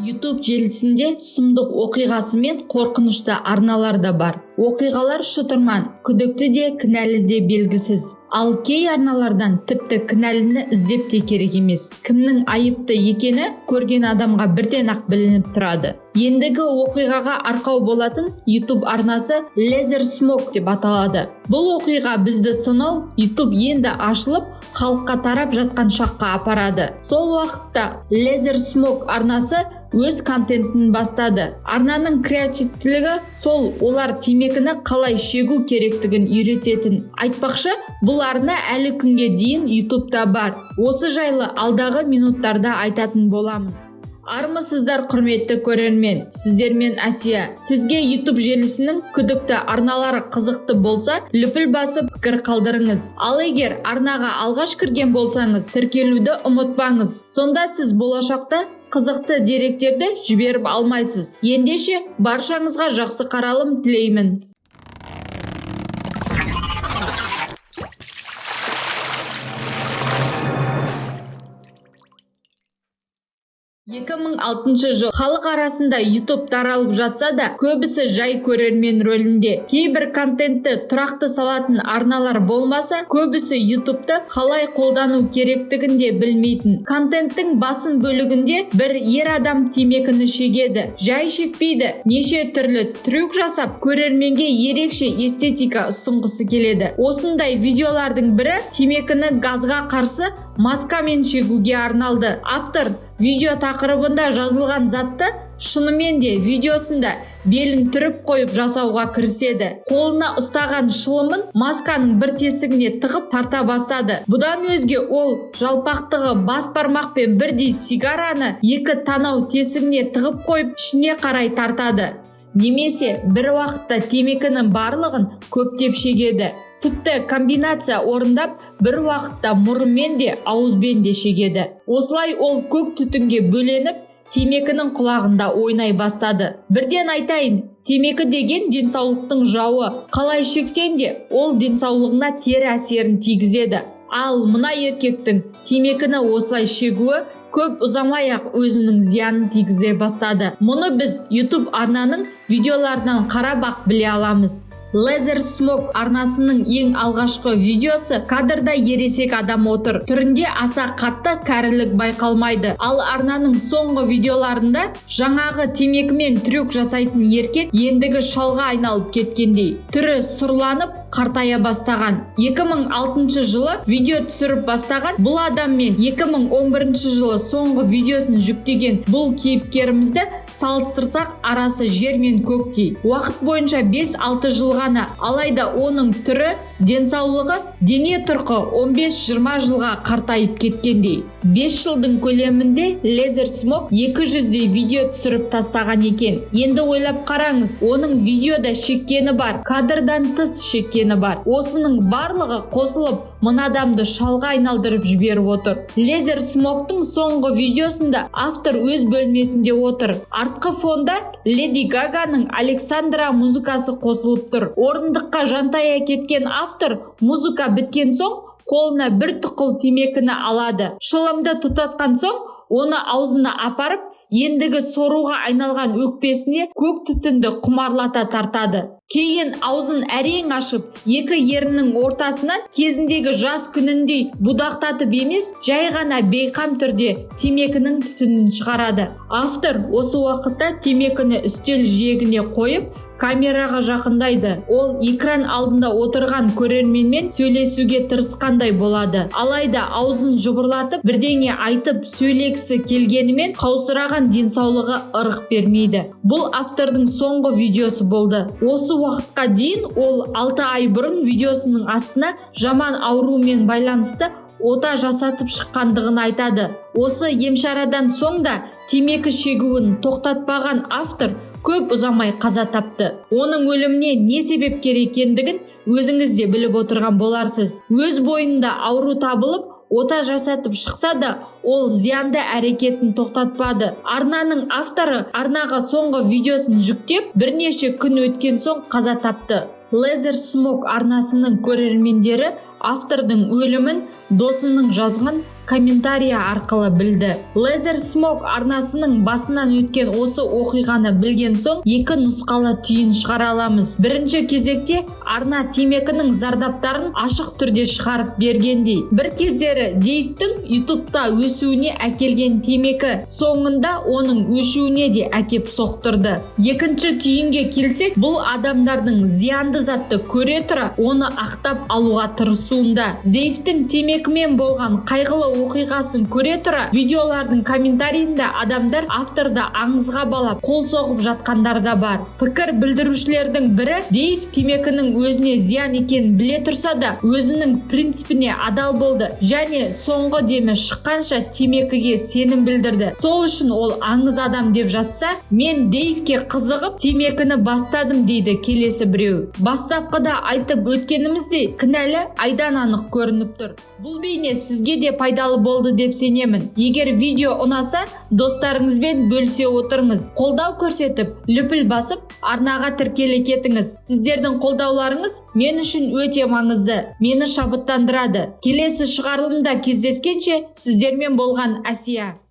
YouTube желісінде сұмдық оқиғасы мен қорқынышты арналар да бар. Оқиғалар шытырман, күдікті де, кінәлі де белгісіз. Ал кей арналардан тіпті кінәліні іздеп те керек емес. Кімнің айыпты екені көрген адамға бірден-ақ білініп тұрады. Ендігі оқиғаға арқау болатын YouTube арнасы Laser Smoke деп аталады. Бұл оқиға бізді сонау YouTube енді ашылып, халыққа тарап жатқан шаққа апарады. Сол уақытта Laser Smoke арнасы өз контентін бастады. Арнаның креативтілігі сол олар темекіні қалай шегу керектігін үйрететін. Айтпақшы, бұл арна әлі күнге дейін YouTube'да бар. Осы жайлы алдағы минуттарда айтатын боламын. Армысыздар құрметті көрермен, сіздермен Әсия. Сізге YouTube желісінің күдікті арналары қызықты болса, лүпіл басып пікір қалдырыңыз. Ал егер арнаға алғаш кірген болсаңыз, тіркелуді ұмытпаңыз. Сонда сіз болашақта қызықты деректерді жіберіп алмайсыз. Ендеше баршаңызға жақсы қаралым тілеймін. 2006 жыл халық арасында YouTube таралып жатса да, көбісі жай көрермен рөлінде. Кейбір контентті тұрақты салатын арналар болмаса, көбісі YouTube'ты қалай қолдану керектігін де білмейтін. Контенттің басын бөлігінде бір ер адам темекіні шегеді. Жай шекпейді, неше түрлі трюк жасап, көрерменге ерекше эстетика ұсынғысы келеді. Осындай видеолардың бірі темекіні газға қарсы маскамен шегуге арналды. Автор видео тақырыбында жазылған затты шынымен де видеосында белін түріп қойып жасауға кіріседі. Қолына ұстаған шылымын масканың бір тесігіне тығып тарта бастады. Бұдан өзге ол жалпақтығы бас бармақпен бірдей сигараны екі танау тесігіне тығып қойып ішіне қарай тартады. Немесе бір уақытта темекінің барлығын көптеп шегеді. Тіпті комбинация орындап, бір уақытта мұрынмен де, ауызбен де шегеді. Осылай ол көк түтінге бөленіп, темекінің құлағында ойнай бастады. Бірден айтайын, темекі деген денсаулықтың жауы. Қалай шексең де, ол денсаулығына тері әсерін тигізеді. Ал мына еркектің темекіні осылай шегуі көп ұзамай-ақ өзінің зиянын тигізе бастады. Мұны біз YouTube арнаның видеоларынан қарап-ақ біле аламыз. Laser Smoke арнасының ең алғашқы видеосы кадрда ересек адам отыр. Түрінде аса қатты кәрілік байқалмайды. Ал арнаның соңғы видеоларында жаңағы темекімен трюк жасайтын еркек ендігі шалға айналып кеткендей. Түрі сұрланып, қартая бастаған. 2006 жылы видео түсіріп бастаған бұл адаммен 2011 жылы соңғы видеосын жүктеген бұл кейіпкерімізді салыстырсақ арасы жер мен көктей. Уақыт бойынша 5-6 жылға алайда оның түрі, денсаулығы, дене тұрқы 15-20 жылға қартайып кеткендей. 5 жылдың көлемінде Laser Smoke 200-дей видео түсіріп тастаған екен. Енді ойлап қараңыз, оның видеода шеккені бар, кадрдан тыс шеккені бар. Осының барлығы қосылып, мына адамды шалға айналдырып жіберіп отыр. Laser Smoke'тың соңғы видеосында автор өз бөлмесінде отыр. Артқы фонда Леди Гаганың Александра музыкасы қосылып тұр. Орындыққа жантая кеткен автор музыка біткен соң қолына бір тұқыл темекіні алады. Шылымды тұтатқан соң оны аузына апарып, ендігі соруға айналған өкпесіне көк түтінді құмарлата тартады. Кейін аузын әрең ашып, екі еріннің ортасынан кезіндегі жас күніндей будақтатып емес, жай ғана бейқам түрде темекінің түтінін шығарады. Автор осы уақытта темекіні үстел жиегіне қойып, камераға жақындайды. Ол экран алдында отырған көрерменмен сөйлесуге тырысқандай болады. Алайда аузын жыбырлатып, бірдеңе айтып сөйлегісі келгенімен қаусыраған денсаулығы ырық бермейді. Бұл автордың соңғы видеосы болды. Осы уақытқа дейін ол 6 ай бұрын видеосының астына жаман аурумен байланысты ота жасатып шыққандығын айтады. Осы емшарадан соң да темекі шегуін тоқтатпаған автор көп ұзамай қаза тапты. Оның өліміне не себепкер екендігін өзіңіз де біліп отырған боларсыз. Өз бойында ауру табылып, ота жасатып шықса да, ол зиянды әрекетін тоқтатпады. Арнаның авторы арнаға соңғы видеосын жүктеп, бірнеше күн өткен соң қаза тапты. Laser Smoke арнасының көрермендері автордың өлімін досының жазған комментария арқылы білді. Laser Smoke арнасының басынан өткен осы оқиғаны білген соң екі нұсқалы түйін шығара аламыз. Бірінші кезекте арна темекінің зардаптарын ашық түрде шығарып бергендей. Бір кездері Дейвтің YouTube'та өсуіне әкелген темекі соңында оның өшуіне де әкеп соқтырды. Екінші түйінге келсек, бұл адамдардың зиянды затты көре тұра оны ақтап алуға тырысуында. Дейвтің темекімен болған қайғылы оқиғасын көре тұра видеолардың комментарийінде адамдар авторды аңызға балап қол соғып жатқандар да бар. Пікір білдірушілердің бірі Дейв темекінің өзіне зиян екенін біле тұрса да өзінің принципіне адал болды және соңғы демі шыққанша темекіге сенім білдірді. Сол үшін ол аңыз адам деп жазса, мен Дейвке қызығып темекіні бастадым дейді келесі біреу. Бастапқыда айтып өткеніміздей, кінәлі айдан анық көрініп тұр. Бұл бейне сізге де пайдалы болды деп сенемін. Егер видео ұнаса, достарыңызбен бөлісе отырыңыз. Қолдау көрсетіп, лүпіл басып, арнаға тіркеле кетіңіз. Сіздердің қолдауларыңыз мен үшін өте маңызды. Мені шабыттандырады. Келесі шығарылымда кездескенше, сіздермен болған Әсия.